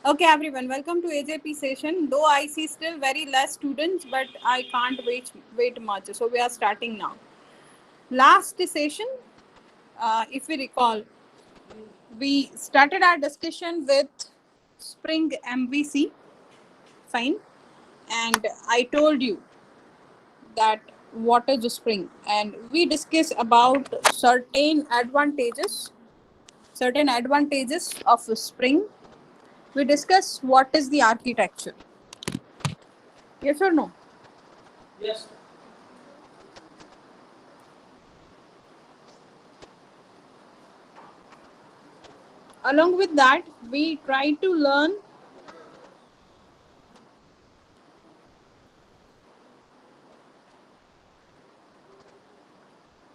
Okay, everyone, welcome to AJP session. Though I see still very less students, but I can't wait much. So we are starting now. Last session, if we recall, we started our discussion with Spring MVC. Fine, and I told you that what is Spring, and we discussed about certain advantages of Spring. We discussed what is the architecture. Yes or no? Yes. Along with that, we try to learn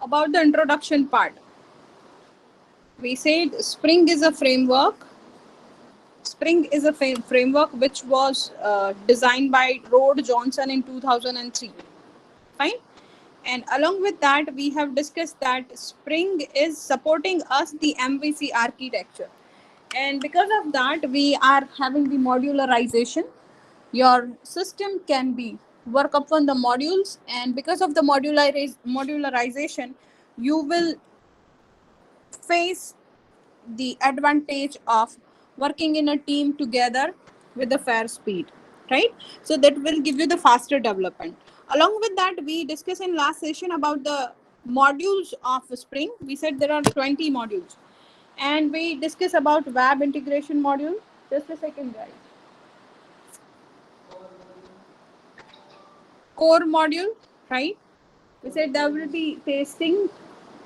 about the introduction part. We said Spring is a framework. Spring is a framework which was designed by Rod Johnson in 2003. Fine. And along with that, we have discussed that Spring is supporting us the MVC architecture. And because of that, we are having the modularization. Your system can be work upon the modules, and because of the modularization, you will face the advantage of working in a team together with a fair speed, right? So that will give you the faster development. Along with that, we discussed in last session about the modules of Spring. We said there are 20 modules, and we discussed about web integration module. Just a second, guys. Core module, right? We said there will be tasting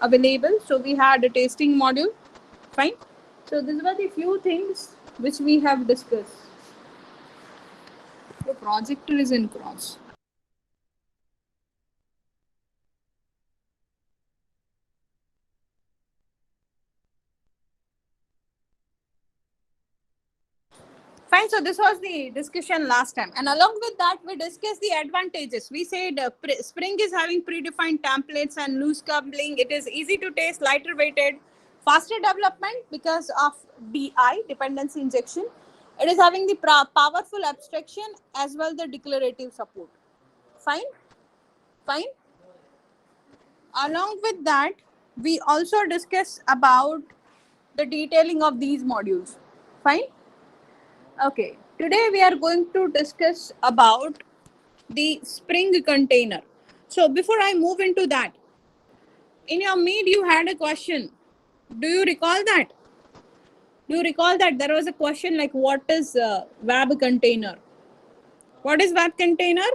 available, so we had a tasting module. Fine. So these were the few things which we have discussed. The projector is in cross. Fine. So this was the discussion last time, and along with that, we discussed the advantages. We said Spring is having predefined templates and loose coupling. It is easy to test, lighter weighted, faster development because of DI dependency injection. It is having the powerful abstraction as well the declarative support. Fine, fine. Along with that, we also discuss about the detailing of these modules. Fine. Okay. Today we are going to discuss about the Spring container. So before I move into that, in your meet you had a question. Do you recall that? Do you recall that there was a question like what is web container? What is web container?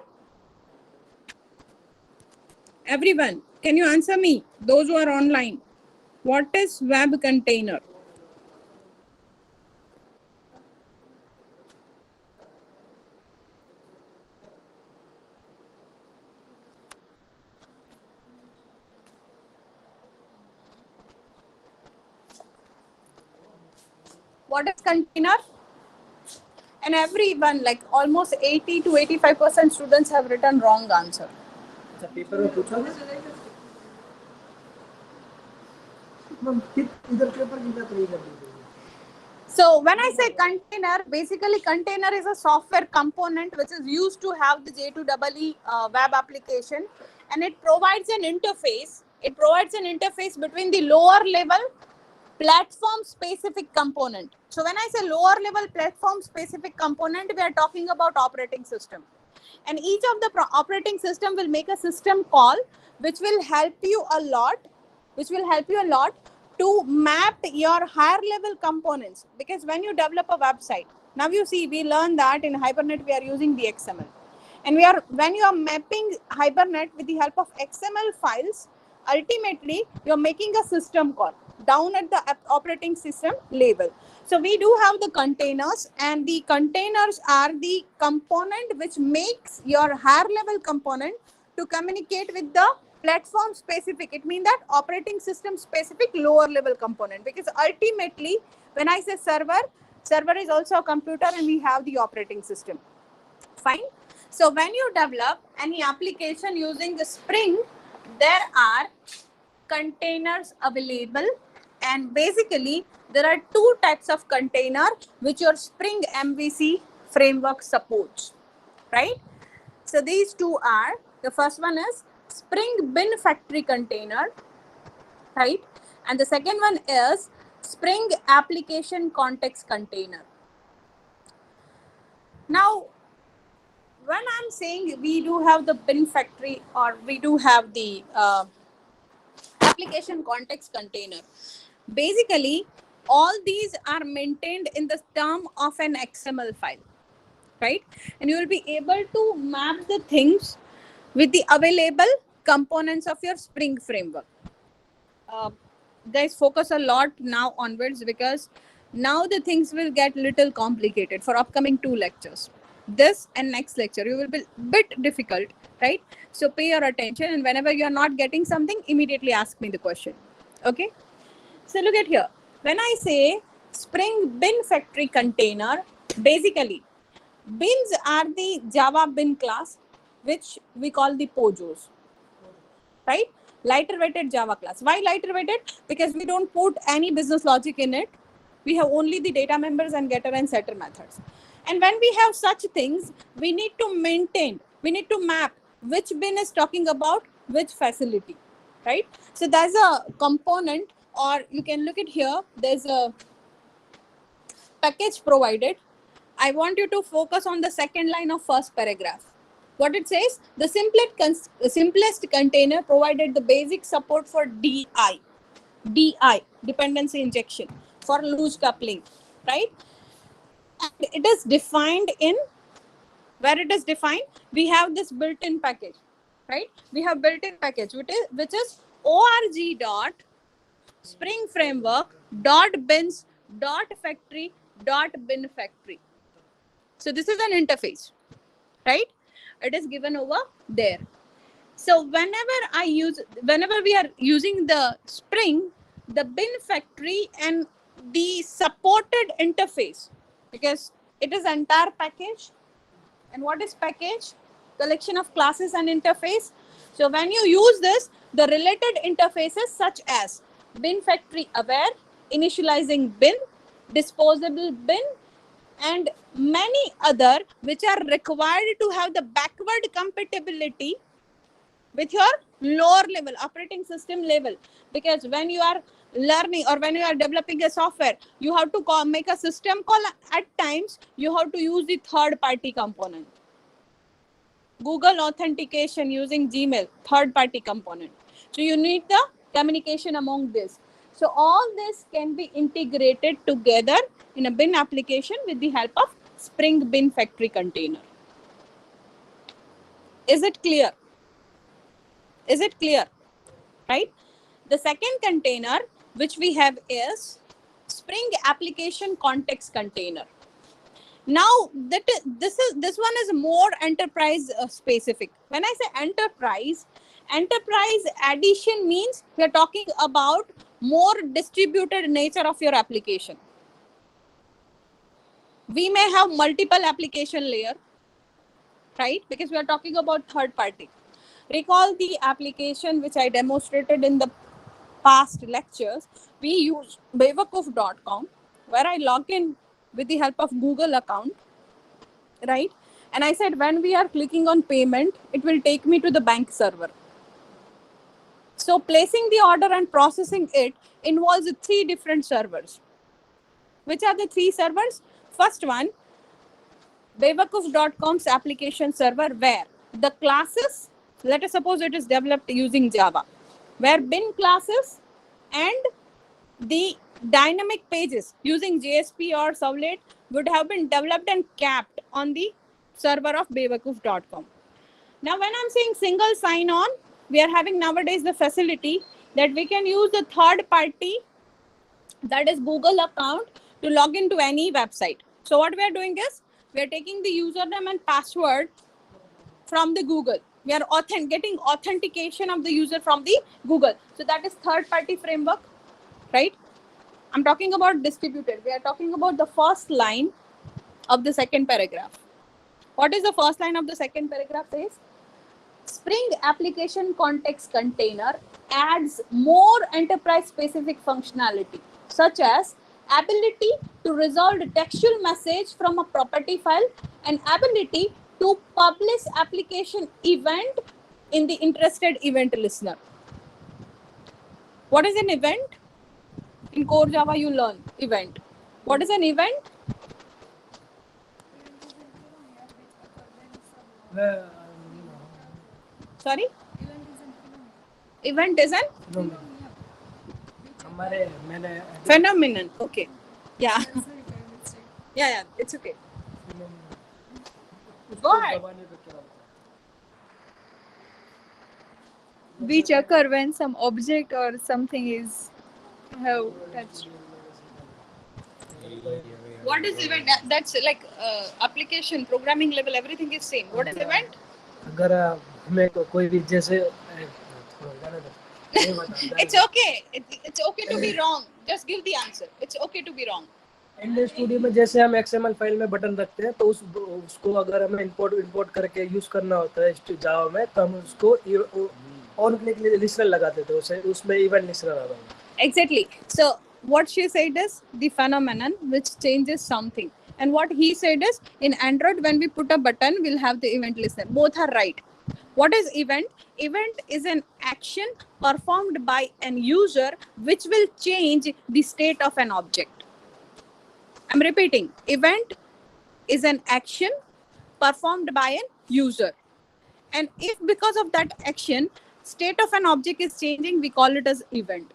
Everyone, can you answer me? Those who are online. What is web container? What is container? And everyone, like almost 80 to 85% students have written wrong answer. अच्छा paper में पूछा था ma'am इधर paper की बात नहीं कर रही So when I say container, basically container is a software component which is used to have the J2EE web application, and it provides an interface. It provides an interface between the lower level platform specific component. So when I say lower level platform specific component, we are talking about operating system. And each of the operating system will make a system call which will help you a lot, to map your higher level components. Because when you develop a website, now you see we learned that in Hibernate we are using the XML, and when you are mapping Hibernate with the help of XML files, ultimately you're making a system call down at the operating system level. So we do have the containers, and the containers are the component which makes your higher level component to communicate with the platform specific. It means that operating system specific lower level component, because ultimately when I say server is also a computer and we have the operating system. Fine. So when you develop any application using the Spring, there are containers available, And basically, there are two types of container which your Spring MVC framework supports, right? So these two are, the first one is Spring Bin Factory container, right? And the second one is Spring Application Context container. Now, when I'm saying we do have the bin factory or we do have the application context container, basically all these are maintained in the term of an XML file, right? And you will be able to map the things with the available components of your Spring framework. Guys, focus a lot now onwards, because now the things will get little complicated for upcoming 2 lectures. This and next lecture, you will be bit difficult, right? So pay your attention, and whenever you are not getting something, immediately ask me the question. Okay? So look at here. When I say Spring Bin Factory container, basically bins are the Java bin class, which we call the POJOs, right? Lighter weighted Java class. Why lighter weighted? Because we don't put any business logic in it. We have only the data members and getter and setter methods. And when we have such things, we need to maintain, we need to map which bin is talking about which facility, right? So there's a component, or you can look at here, there's a package provided. I want you to focus on the second line of first paragraph. What it says, the simplest container provided the basic support for DI, dependency injection, for loose coupling, right? And it is defined in, where it is defined, we have this built-in package, right? We have built-in package, which is org dot spring framework dot bins dot factory dot bin factory. So this is an interface, right? It is given over there. So whenever we are using the Spring, the bin factory and the supported interface, because it is entire package. And what is package? Collection of classes and interface. So when you use this, the related interfaces such as bin factory aware, initializing bin, disposable bin, and many other which are required to have the backward compatibility with your lower level operating system level. Because when you are learning or when you are developing a software, you have to make a system call. At times you have to use the third party component. Google authentication using Gmail, third party component. So you need the communication among this. So all this can be integrated together in a bin application with the help of Spring Bin Factory container. Is it clear? Is it clear? Right? The second container which we have is Spring Application Context container. Now this one is more enterprise specific. When I say enterprise edition means we are talking about more distributed nature of your application. We may have multiple application layer, right? Because we are talking about third party. Recall the application which I demonstrated in the past lectures. We use Bewakoof.com, where I log in with the help of Google account, right? And I said when we are clicking on payment, it will take me to the bank server. So placing the order and processing it involves 3 different servers. Which are the 3 servers? First one, Bewakoof.com's application server, where the classes, let us suppose it is developed using Java, where bin classes and the dynamic pages using JSP or Servlet would have been developed and capped on the server of Bewakoof.com. Now, when I'm saying single sign-on, we are having nowadays the facility that we can use the third party, that is Google account, to log into any website. So what we are doing is, we are taking the username and password from the Google. We are getting authentication of the user from the Google. So that is third party framework, right? I'm talking about distributed. We are talking about the first line of the second paragraph. What is the first line of the second paragraph says? Spring Application Context Container adds more enterprise-specific functionality, such as ability to resolve the textual message from a property file and ability to publish application event in the interested event listener. What is an event? In core Java, you learn event. What is an event? वह Sorry? Event is an हमारे मैंने phenomenon. Okay. Yeah. Yeah, it's okay. Go ahead. Which occur when some object or something is have touched. What is event? That's like application, programming level, everything is same. What is event? अगर हमें कोई भी जैसे It's okay. It's okay to be wrong. Just give the answer. It's okay to be wrong. Android studio में जैसे हम XML file में button रखते हैं तो उसको अगर हमें इंपोर्ट करके यूज करना होता है जावा में तो हम उसको ऑन करने के लिए लिस्नर लगा देते हैं उसमें इवेंट लिस्नर आता है. Exactly. So what she said is the phenomenon which changes something. And what he said is in Android, when we put a button, we'll have the event listener. Both are right. What is event? Event is an action performed by an user which will change the state of an object. I'm repeating. Event is an action performed by an user. And if because of that action, state of an object is changing, we call it as event.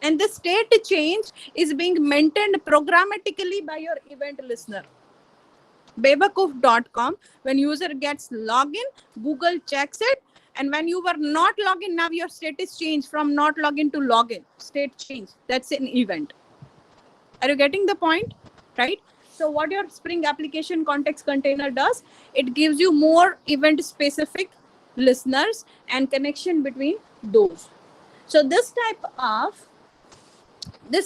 And the state change is being maintained programmatically by your event listener. Babakoof.com, when user gets login, Google checks it. And when you were not login, now your state is changed from not login to login. State change. That's an event. Are you getting the point? Right? So what your Spring Application Context Container does, it gives you more event specific listeners and connection between those. So this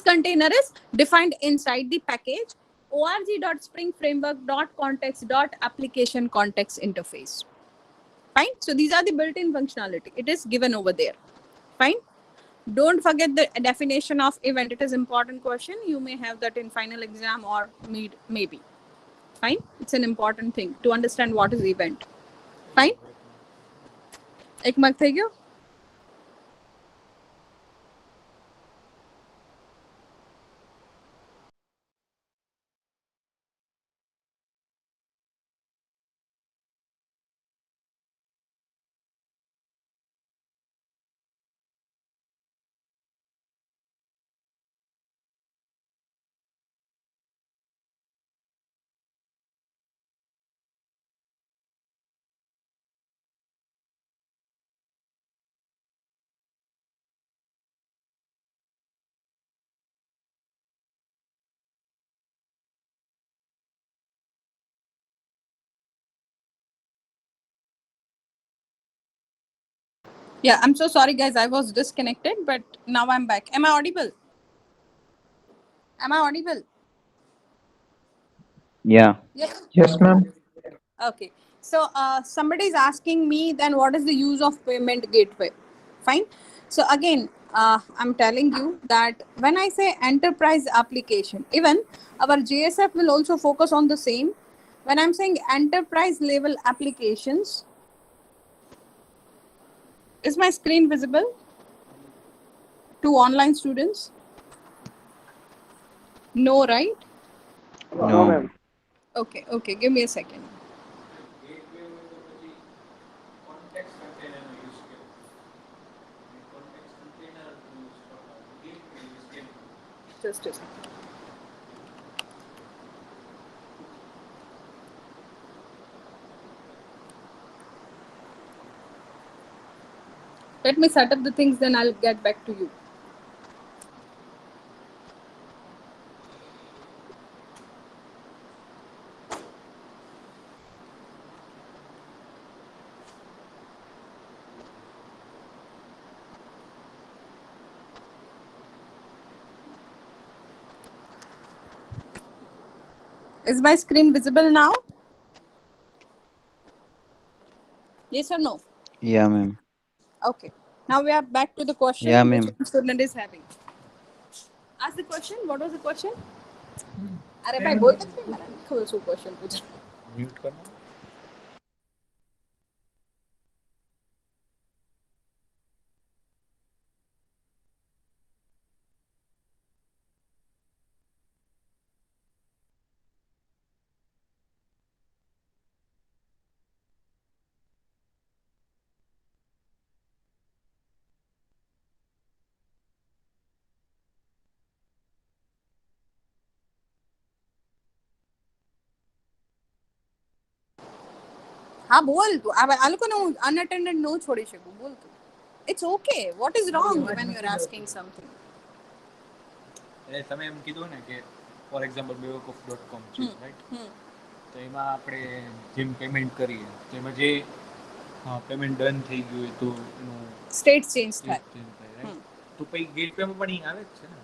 container is defined inside the package org.springframework.context.application context interface. Fine. So these are the built-in functionality. It is given over there. Fine. Don't forget the definition of event. It is important question. You may have that in final exam or maybe. Fine. It's an important thing to understand what is event. Fine. एक mark થઈ ગયો? Yeah, I'm so sorry, guys. I was disconnected, but now I'm back. Am I audible? Am I audible? Yeah. Yes. Yes, ma'am. Okay. So somebody is asking me then what is the use of payment gateway? Fine. So again, I'm telling you that when I say enterprise application, even our JSF will also focus on the same. When I'm saying enterprise level applications, is my screen visible to online students? No, right? No. Okay. Give me a second. Just a second. Let me set up the things, then I'll get back to you. Is my screen visible now? Yes or no? Yeah, ma'am. Okay. Now we are back to the question Yeah, which ma'am. one student is having. Ask the question. What was the question? अरे भाई बोल सकते हैं मैंने लिखा हुआ question पूछा. Mute करना. हाँ बोल तू. अब आलको ना unattended no छोड़ी शकू. बोल तू. It's okay. What is wrong when you're asking something? તમે એમ કીધું ને કે ફોર એક્ઝામ્પલ bewakoof.com છે, રાઈટ? તો એમાં આપણે જેમ પેમેન્ટ કરીએ તો એમાં જે પેમેન્ટ ડન થઈ ગયું હોય તો એનું State change થાય. રાઈટ? તો પછી ગેટવેમાં પણ ઈ આવે જ છે ને?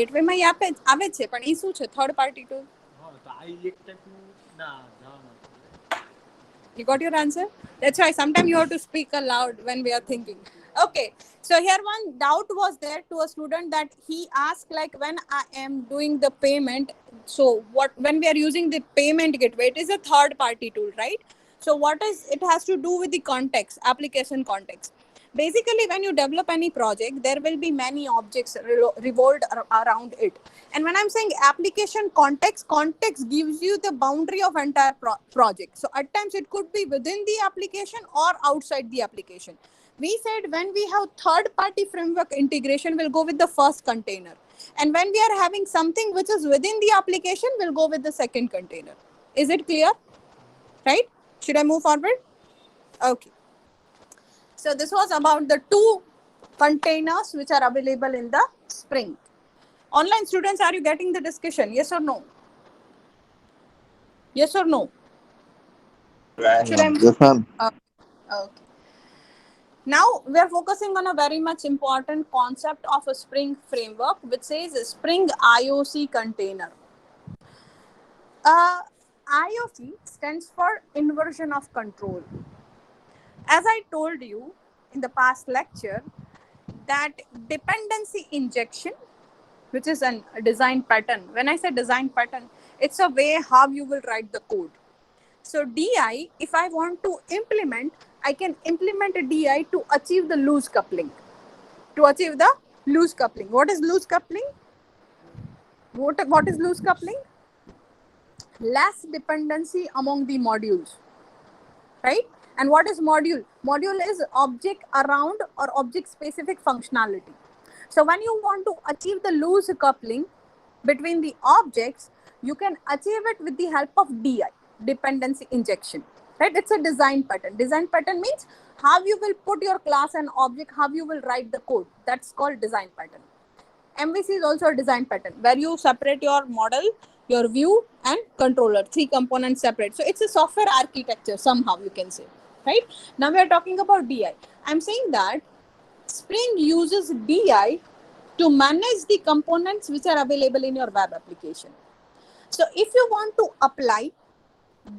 ગેટવે માં આવે છે પણ ઈ શું છે થર્ડ પાર્ટી ટૂલ. હા, તો આ એક ટાઈપનું ના જવાનું. You got your answer? That's why sometimes you have to speak aloud when we are thinking. Okay, so here one doubt was there to a student that he asked like when I am doing the payment, so what when we are using the payment gateway, it is a third party tool, right? So what is it has to do with the context, application context. Basically, when you develop any project, there will be many objects revolved around it. And when I'm saying application context gives you the boundary of entire project. So at times it could be within the application or outside the application. We said when we have third party framework integration, we'll go with the first container. And when we are having something which is within the application, we'll go with the second container. Is it clear? Right? Should I move forward? Okay. So this was about the two containers which are available in the Spring. Online students, are you getting the discussion? Yes or no? Yes or no? Should I? Yes, ma'am. Okay. Now we are focusing on a very much important concept of a Spring framework, which says a Spring IOC container. IOC stands for inversion of control. As I told you in the past lecture, that dependency injection, which is a design pattern. When I say design pattern, it's a way how you will write the code. So DI, if I want to implement, I can implement a DI to achieve the loose coupling. To achieve the loose coupling. What is loose coupling? What is loose coupling? Less dependency among the modules. Right? And what is module? Module is object around or object specific functionality. So when you want to achieve the loose coupling between the objects, you can achieve it with the help of DI, dependency injection. Right? It's a design pattern. Design pattern means how you will put your class and object, how you will write the code. That's called design pattern. MVC is also a design pattern where you separate your model, your view and controller, 3 components separate. So it's a software architecture somehow you can say. Right? Now we are talking about DI. I'm saying that Spring uses DI to manage the components which are available in your web application. So if you want to apply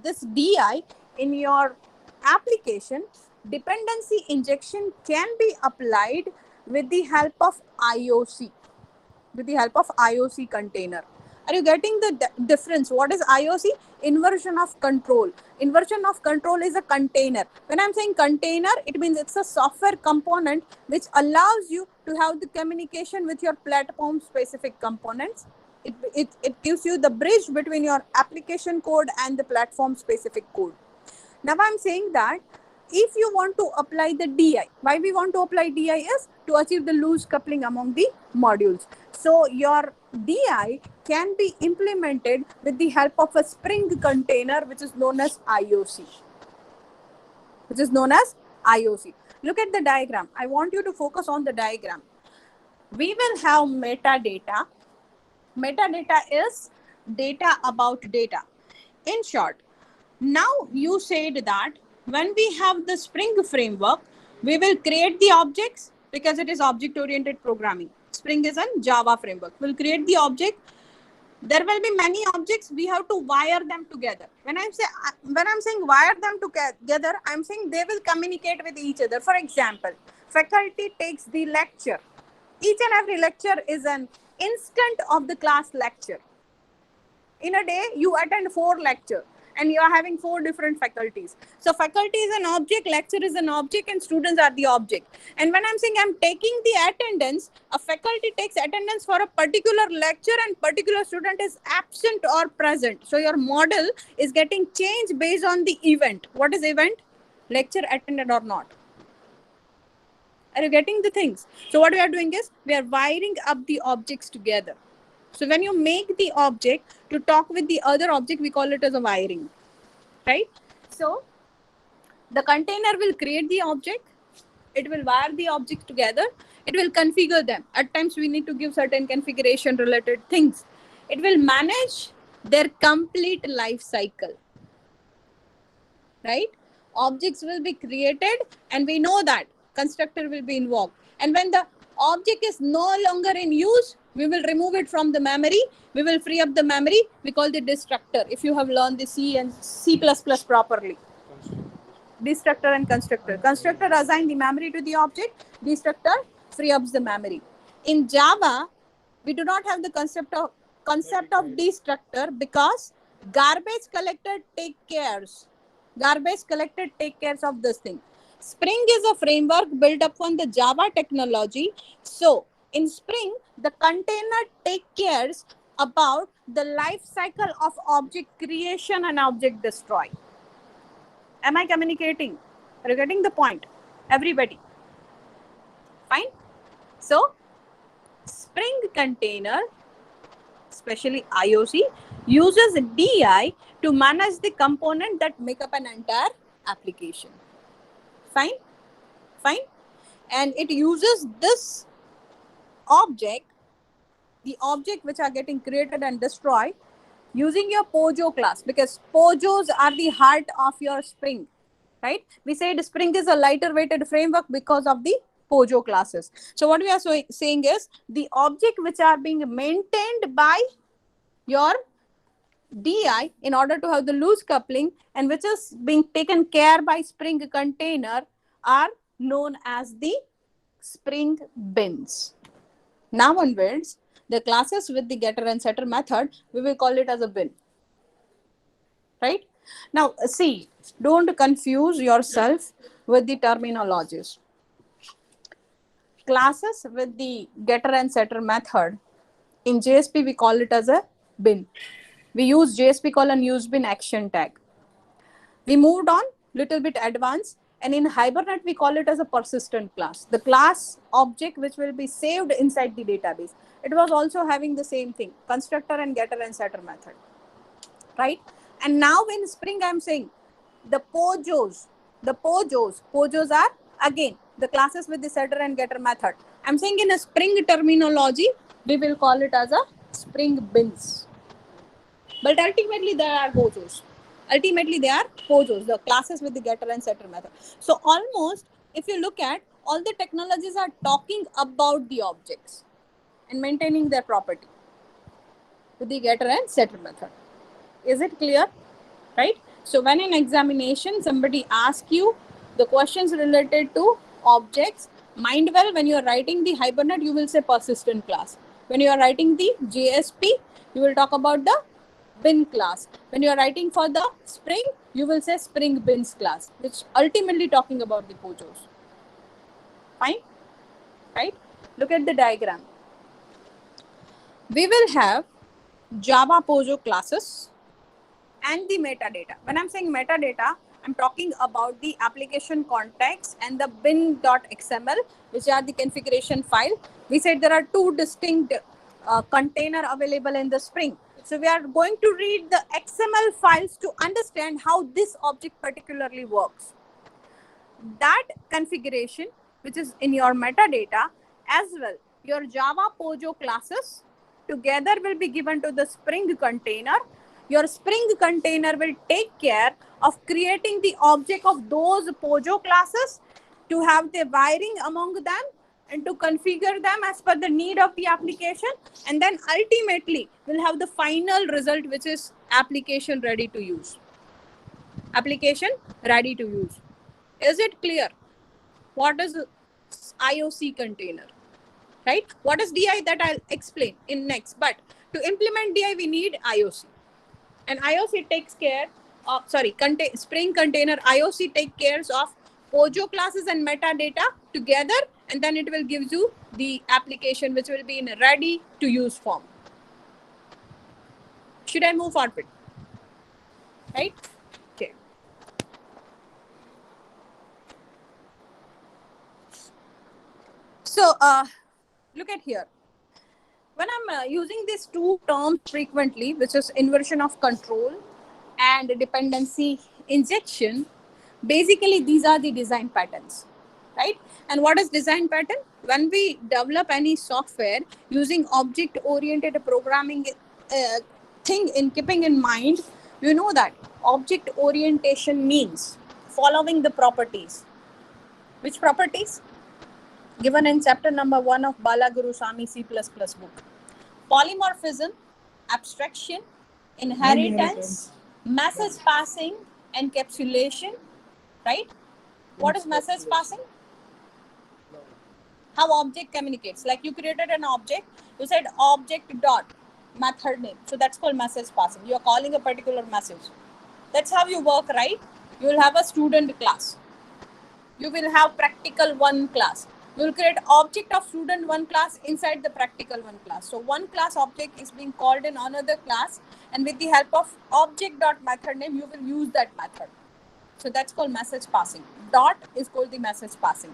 this DI in your application, dependency injection can be applied with the help of IOC, with the help of IOC container. Are you getting the difference? What is IOC? Inversion of control. Inversion of control is a container. When I'm saying container, it means it's a software component which allows you to have the communication with your platform specific components. It gives you the bridge between your application code and the platform specific code. Now I'm saying that if you want to apply the DI, why we want to apply DI is to achieve the loose coupling among the modules. So your DI can be implemented with the help of a Spring container, which is known as IOC. Which is known as IOC. Look at the diagram. I want you to focus on the diagram. We will have metadata. Metadata is data about data. In short, now you said that when we have the Spring framework, we will create the objects because it is object-oriented programming. Spring is a Java framework. We'll create the object. There will be many objects. We have to wire them together. When I'm saying wire them together, I'm saying they will communicate with each other. For example, faculty takes the lecture. Each and every lecture is an instant of the class lecture. In a day, you attend 4 lectures and you are having 4 different faculties. So faculty is an object, lecture is an object, and students are the object. And when I'm saying I'm taking the attendance, a faculty takes attendance for a particular lecture and particular student is absent or present. So your model is getting changed based on the event. What is event? Lecture attended or not. Are you getting the things? So what we are doing is we are wiring up the objects together. So when you make the object to talk with the other object, we call it as a wiring, right? So the container will create the object. It will wire the objects together. It will configure them. At times we need to give certain configuration related things. It will manage their complete life cycle, right? Objects will be created and we know that constructor will be involved. And when the object is no longer in use, we will remove it from the memory. We will free up the memory. We call the destructor. If you have learned the C and C++ properly. Destructor and constructor. Constructor assign the memory to the object. Destructor free ups the memory. In Java, we do not have the concept of destructor because garbage collector take cares of this thing. Spring is a framework built upon the Java technology. So in Spring, the container take cares about the life cycle of object creation and object destroy. Am I communicating? Are you getting the point? Everybody. Fine. So Spring container, especially IOC, uses DI to manage the component that make up an entire application. Fine. And it uses this object, the object which are getting created and destroyed, using your Pojo class, because Pojos are the heart of your Spring, right? We said Spring is a lighter weighted framework because of the Pojo classes. So what we are saying is the object which are being maintained by your DI in order to have the loose coupling and which is being taken care by Spring container are known as the Spring bins. Now onwards, the classes with the getter and setter method, we will call it as a bin. Right? Now, see, don't confuse yourself with the terminologies. Classes with the getter and setter method, in JSP, we call it as a bin. We use JSP colon use bin action tag. We moved on little bit advanced, and in Hibernate, we call it as a persistent class. The class object which will be saved inside the database. It was also having the same thing, constructor and getter and setter method, right? And now in Spring, I'm saying the Pojos are again the classes with the setter and getter method. I'm saying in a Spring terminology, we will call it as a Spring bins. But ultimately, they are Pojos. The classes with the getter and setter method. So almost, if you look at, all the technologies are talking about the objects and maintaining their property with the getter and setter method. Is it clear? Right? So when in examination, somebody asks you the questions related to objects, mind well, when you are writing the Hibernate, you will say persistent class. When you are writing the JSP, you will talk about the bin class. When you are writing for the Spring, you will say Spring bins class, which ultimately talking about the Pojos. Fine? Right? Look at the diagram. We will have Java Pojo classes and the metadata. When I'm saying metadata, I'm talking about the application context and the bin.xml, which are the configuration file. We said there are 2 distinct container available in the Spring. So we are going to read the XML files to understand how this object particularly works. That configuration, which is in your metadata, as well, your Java Pojo classes together will be given to the Spring container. Your Spring container will take care of creating the object of those Pojo classes to have the wiring among them and to configure them as per the need of the application, and then ultimately we'll have the final result, which is application ready to use. Application ready to use. Is it clear? What is IOC container? Right? What is DI? That I'll explain in next. But to implement DI, we need IOC. And IOC takes care of, Spring container IOC take care of POJO classes and metadata together, and then it will give you the application which will be in a ready to use form. Should I move forward? Right? Okay. So look at here. When I'm using these two terms frequently, which is inversion of control and dependency injection, basically these are the design patterns, right? And what is design pattern? When we develop any software using object-oriented programming thing in keeping in mind, you know that object orientation means following the properties. Which properties? Given in chapter number 1 of Bala Gurusamy C++ book. Polymorphism, abstraction, inheritance, message passing, encapsulation, right? What is message passing? How object communicates. Like you created an object, you said object dot method name. So that's called message passing. You are calling a particular message. That's how you work, right? You will have a student class. You will have practical 1 class. You will create object of student 1 class inside the practical 1 class. So one class object is being called in another class, and with the help of object dot method name, you will use that method. So that's called message passing. Dot is called the message passing.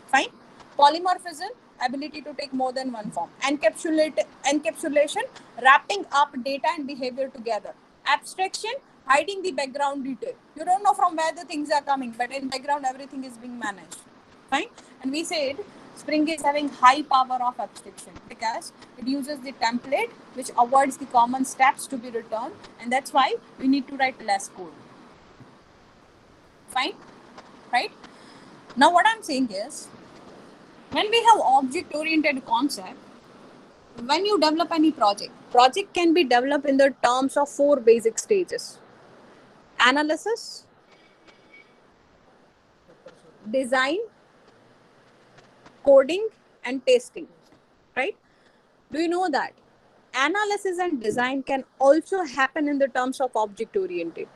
Fine. Polymorphism, ability to take more than one form. Encapsulation, wrapping up data and behavior together. Abstraction, hiding the background detail. You don't know from where the things are coming, but in background everything is being managed. Fine. And we said Spring is having high power of abstraction because it uses the template which avoids the common steps to be returned, and that's why we need to write less code. Fine. Right. Now what I'm saying is, when we have object-oriented concept, when you develop any project can be developed in the terms of 4 basic stages. Analysis, design, coding, and testing, right? Do you know that analysis and design can also happen in the terms of object-oriented?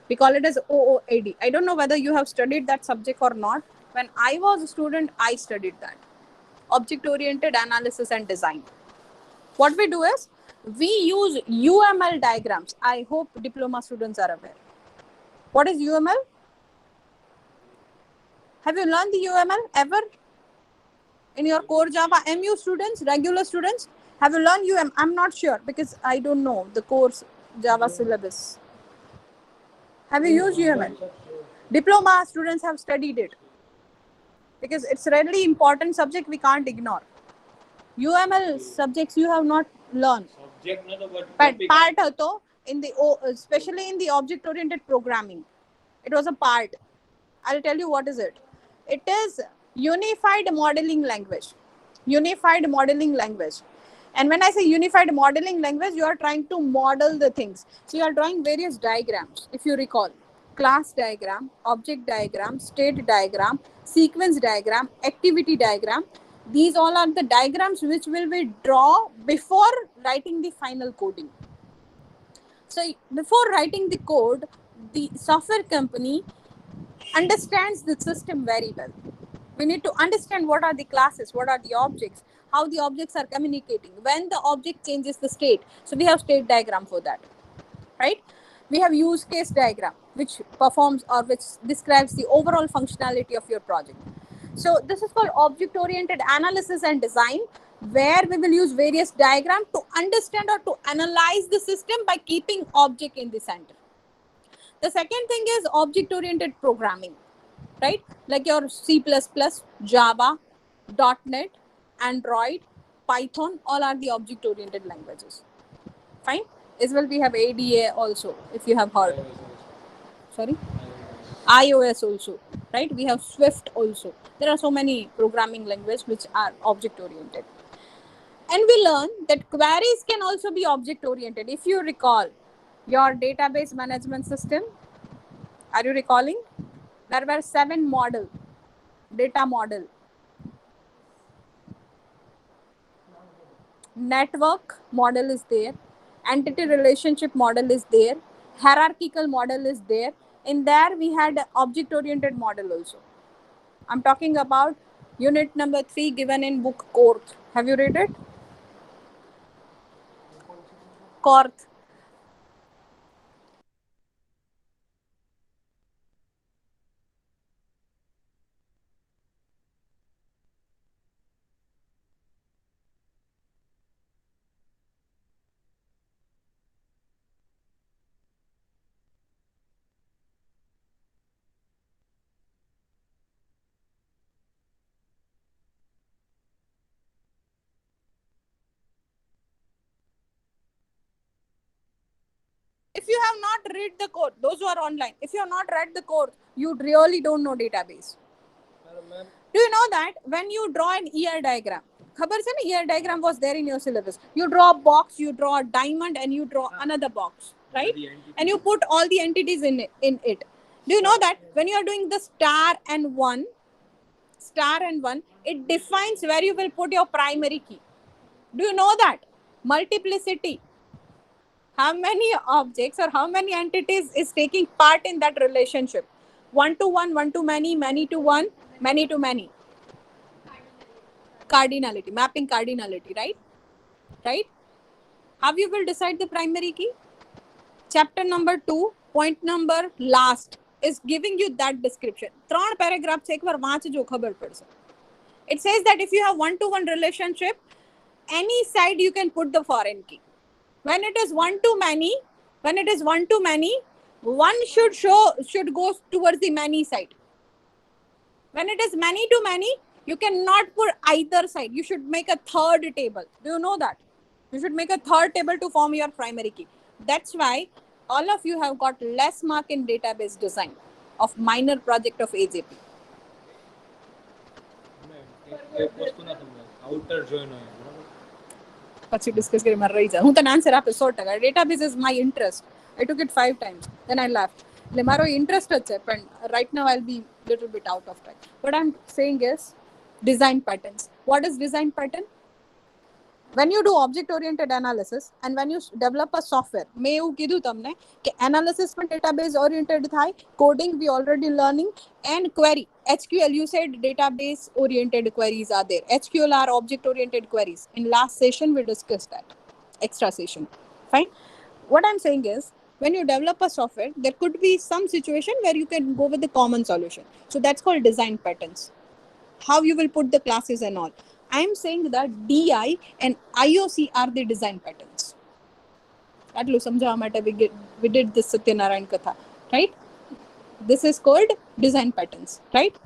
We call it as OOAD. I don't know whether you have studied that subject or not. When I was a student, I studied that. Object-oriented analysis and design. What we do is, we use UML diagrams. I hope diploma students are aware. What is UML? Have you learned the UML ever? In your core Java MU students, regular students, have you learned UML? I'm not sure because I don't know the course Java syllabus. Have you used UML? Diploma students have studied it because it's a really important subject we can't ignore. UML subjects you have not learned. But part hato in the especially in the object-oriented programming, it was a part. I'll tell you what is it. It is unified modeling language. Unified modeling language. And when I say unified modeling language, you are trying to model the things. So you are drawing various diagrams. If you recall, class diagram, object diagram, state diagram, sequence diagram, activity diagram. These all are the diagrams which will be drawn before writing the final coding. So before writing the code, the software company understands the system very well. We need to understand what are the classes, what are the objects, how the objects are communicating, when the object changes the state. So we have state diagram for that, right? We have use case diagram, which performs or which describes the overall functionality of your project. So this is called object-oriented analysis and design, where we will use various diagrams to understand or to analyze the system by keeping object in the center. The second thing is object-oriented programming, right? Like your C++, Java, .NET, Android, Python, all are the object-oriented languages. Fine. As well, we have ADA also, if you have heard. Sorry? iOS also, right? We have Swift also. There are so many programming languages which are object oriented. And we learn that queries can also be object oriented. If you recall your database management system, are you recalling? There were 7 model, data model. Network model is there, entity relationship model is there, hierarchical model is there. In there we had object oriented model also. I'm talking about unit number 3 given in book Korth. Have you read it? Korth. If you have not read the code, those who are online, if you have not read the code, you really don't know database. Do you know that when you draw an ER diagram, खबर से ना, ER diagram was there in your syllabus. You draw a box, you draw a diamond, and you draw another box, right? And you put all the entities in it. Do you know that when you are doing the star and one, it defines where you will put your primary key. Do you know that? Multiplicity. How many objects or how many entities is taking part in that relationship? 1 to 1, 1 to many, many to 1, many to many. Cardinality, mapping cardinality, right? Right? How you will decide the primary key? Chapter number 2, point number last is giving you that description. 3 paragraph से एक बार वांच जो खबर पड़ सके. It says that if you have 1-to-1 relationship, any side you can put the foreign key. When it is one to many, one should go towards the many side. When it is many to many, you cannot put either side. You should make a third table. Do you know that? You should make a third table to form your primary key. That's why all of you have got less mark in database design of minor project of AJP. Outer join હોય બરાબર પછી discuss કરી મારે રહી જાય. હું તને answer આપે 100%. Database is my interest. I took it 5 times. Then I left. એટલે મારો ઇન્ટરેસ્ટ જ છે, પણ right now I'll be little bit out of time. What I'm saying is design patterns. What is design pattern? When you do object oriented analysis and when you develop a software, મેં એવું કીધું તમને કે analysis પણ database oriented થાય, coding we already learning, and query SQL, you said database oriented queries are there. SQL are object oriented queries. In last session we discussed that, extra session. Fine. What I'm saying is when you develop a software, there could be some situation where you can go with the common solution. So that's called design patterns. How you will put the classes and all. I am saying that DI and IOC are the design patterns. આટલું સમજાવવા માટે we did this Satyanarayan Katha, right? This is called design patterns, right?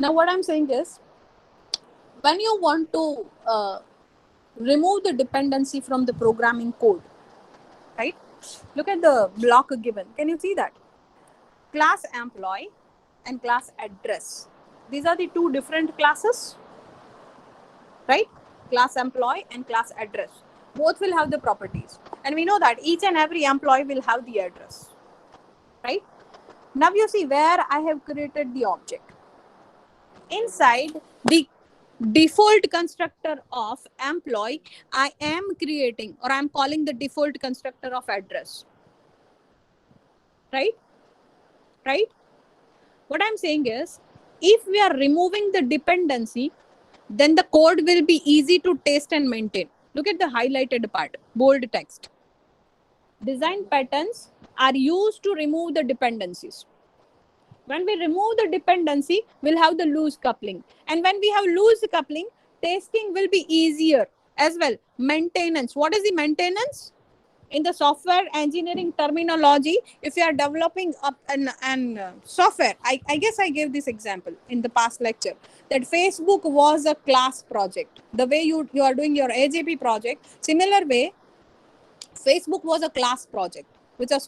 Now what I'm saying is when you want to remove the dependency from the programming code, right? Look at the block given. Can you see that? Class employee and class address. These are the 2 different classes, right? Class employee and class address. Both will have the properties. And we know that each and every employee will have the address, right? Now you see where I have created the object. Inside the default constructor of employee, I am creating, or I am calling the default constructor of address. Right? Right? What I'm saying is, if we are removing the dependency, then the code will be easy to test and maintain. Look at the highlighted part, bold text. Design patterns are used to remove the dependencies. When we remove the dependency, we'll have the loose coupling. And when we have loose coupling, testing will be easier as well. Maintenance. What is the maintenance? In the software engineering terminology, if you are developing up an software, I guess I gave this example in the past lecture, that Facebook was a class project. The way you are doing your AJP project, similar way, Facebook was a class project, which a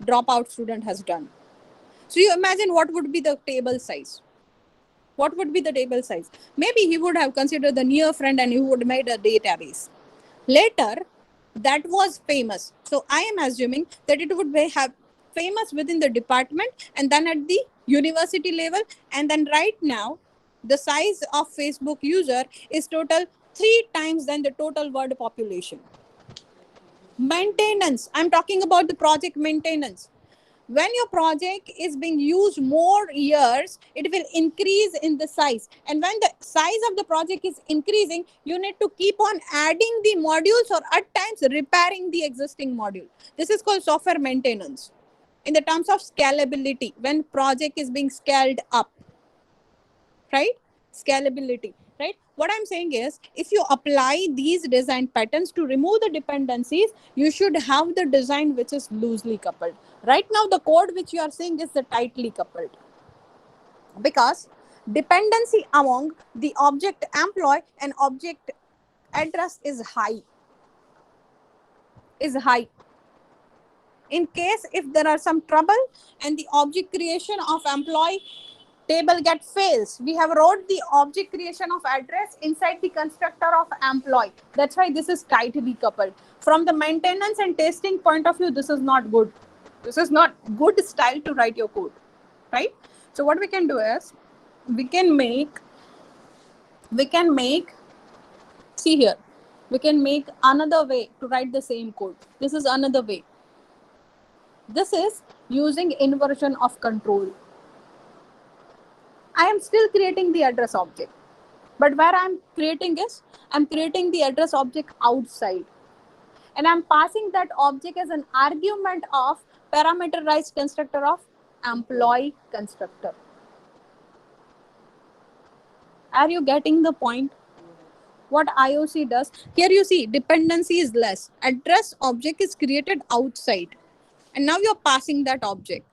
dropout student has done. So you imagine what would be the table size. What would be the table size? Maybe he would have considered the near friend and he would made a database. Later, that was famous. So I am assuming that it would be have famous within the department and then at the university level. And then right now, the size of Facebook user is total 3 times than the total world population. Maintenance. I'm talking about the project maintenance. When your project is being used more years, it will increase in the size. And when the size of the project is increasing, you need to keep on adding the modules or at times repairing the existing module. This is called software maintenance. In the terms of scalability, when project is being scaled up, right? Scalability, right? What I'm saying is, if you apply these design patterns to remove the dependencies, you should have the design which is loosely coupled. Right now, the code which you are seeing is the tightly coupled, because dependency among the object employee and object address is high. In case if there are some trouble and the object creation of employee table get fails, we have wrote the object creation of address inside the constructor of employee. That's why this is tightly coupled. From the maintenance and testing point of view, this is not good. This is not good style to write your code, right? So what we can do is, we can make, see here, we can make another way to write the same code. This is another way. This is using inversion of control. I am still creating the address object, but where I'm creating is, I'm creating the address object outside, and I'm passing that object as an argument of parameterized constructor of employee constructor. Are you getting the point? What IOC does here, you see dependency is less. Address object is created outside, and now you're passing that object.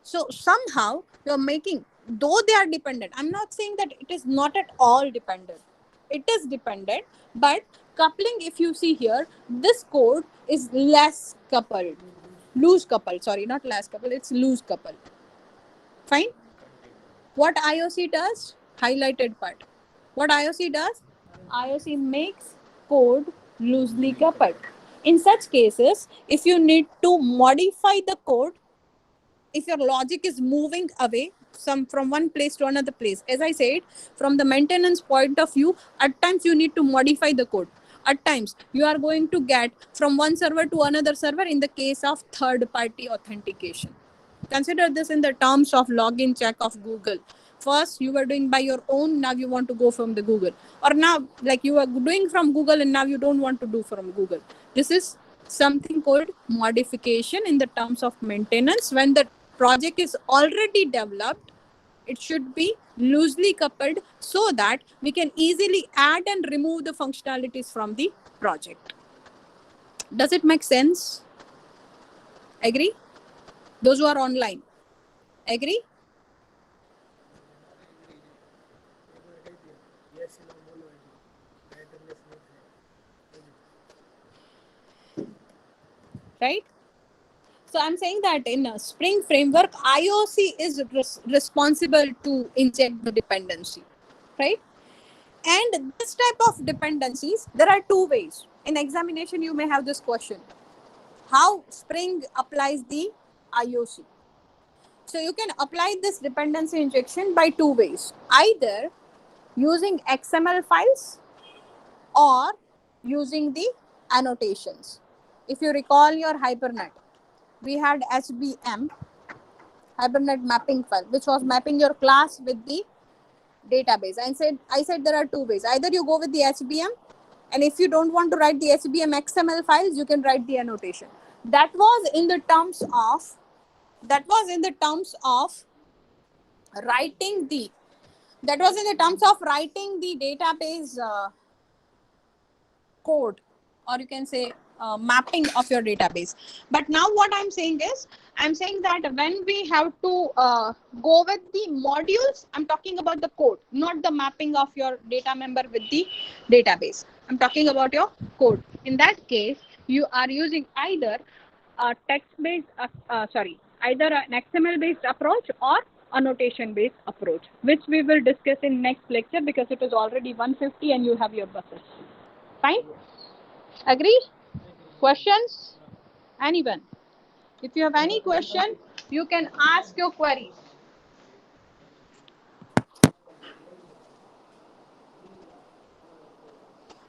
So somehow you're making, though they are dependent, I'm not saying that it is not at all dependent. It is dependent, but coupling, if you see here, this code is less coupled. Loose coupled, sorry, not less coupled, it's loose coupled. Fine. What IOC does? Highlighted part. What IOC does? IOC makes code loosely coupled. In such cases, if you need to modify the code, if your logic is moving away from one place to another place, as I said, from the maintenance point of view, at times you need to modify the code. At times you are going to get from one server to another server in the case of third-party authentication. Consider this in the terms of login check of Google. First you were doing by your own, now you want to go from the Google, or now like you are doing from Google and now you don't want to do from Google. This is something called modification in the terms of maintenance. When the project is already developed, it should be loosely coupled so that we can easily add and remove the functionalities from the project. Does it make sense? Agree? Those who are online, agree? Right? So I'm saying that in a Spring framework, IOC is responsible to inject the dependency, right? And this type of dependencies, there are two ways. In examination, you may have this question: how Spring applies the IOC? So you can apply this dependency injection by two ways: either using XML files or using the annotations. If you recall your Hibernate, we had HBM, Hibernate mapping file, which was mapping your class with the database. I said there are two ways. Either you go with the HBM, and if you don't want to write the HBM XML files, you can write the annotation. That was in the terms of writing the database code, or you can say mapping of your database. But now what I'm saying that when we have to go with the modules, I'm talking about the code, not the mapping of your data member with the database. I'm talking about your code. In that case, you are using either text-based, either an XML based approach or annotation based approach, which we will discuss in next lecture because it is already 1:50 and you have your buses. Fine? Agree? Questions? Anyone? If you have any question, you can ask your queries.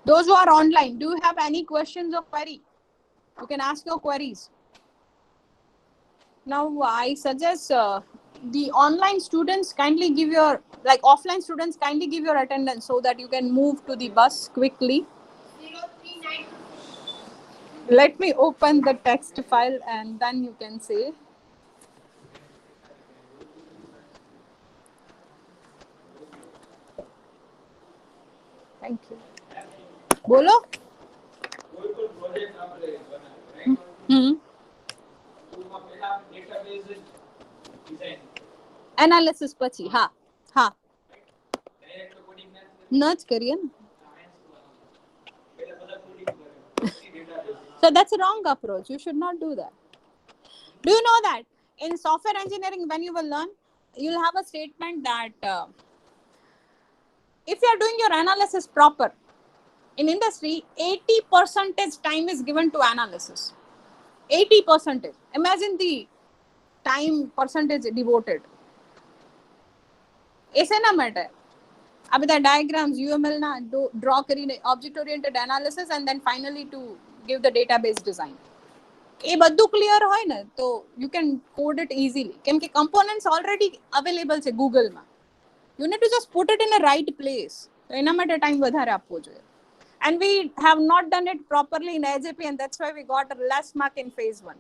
Those who are online, do you have any questions or query? You can ask your queries. Now, I suggest the online students kindly give your, like offline students kindly give your attendance so that you can move to the bus quickly. 039. Let me open the text file and then you can say. Thank you. Bolo? Analysis પછી હા હા ન જ કરીએ ને. So that's a wrong approach. You should not do that. Do you know that in software engineering, when you will learn, you'll have a statement that if you are doing your analysis proper, in industry, 80% time is given to analysis. 80%. Imagine the time percentage devoted. એ શેના માટે? આ બધા diagrams, UML ના draw કરીને object oriented analysis and then finally to give the database design. એ બધું clear હોય ને તો you can code it easily. કેમ કે components already available છે Google માં. You need to just put it in a right place. તો એના માટે time વધારે આપવો જોઈએ. And we have not done it properly in AJP and that's why we got a less mark in phase 1.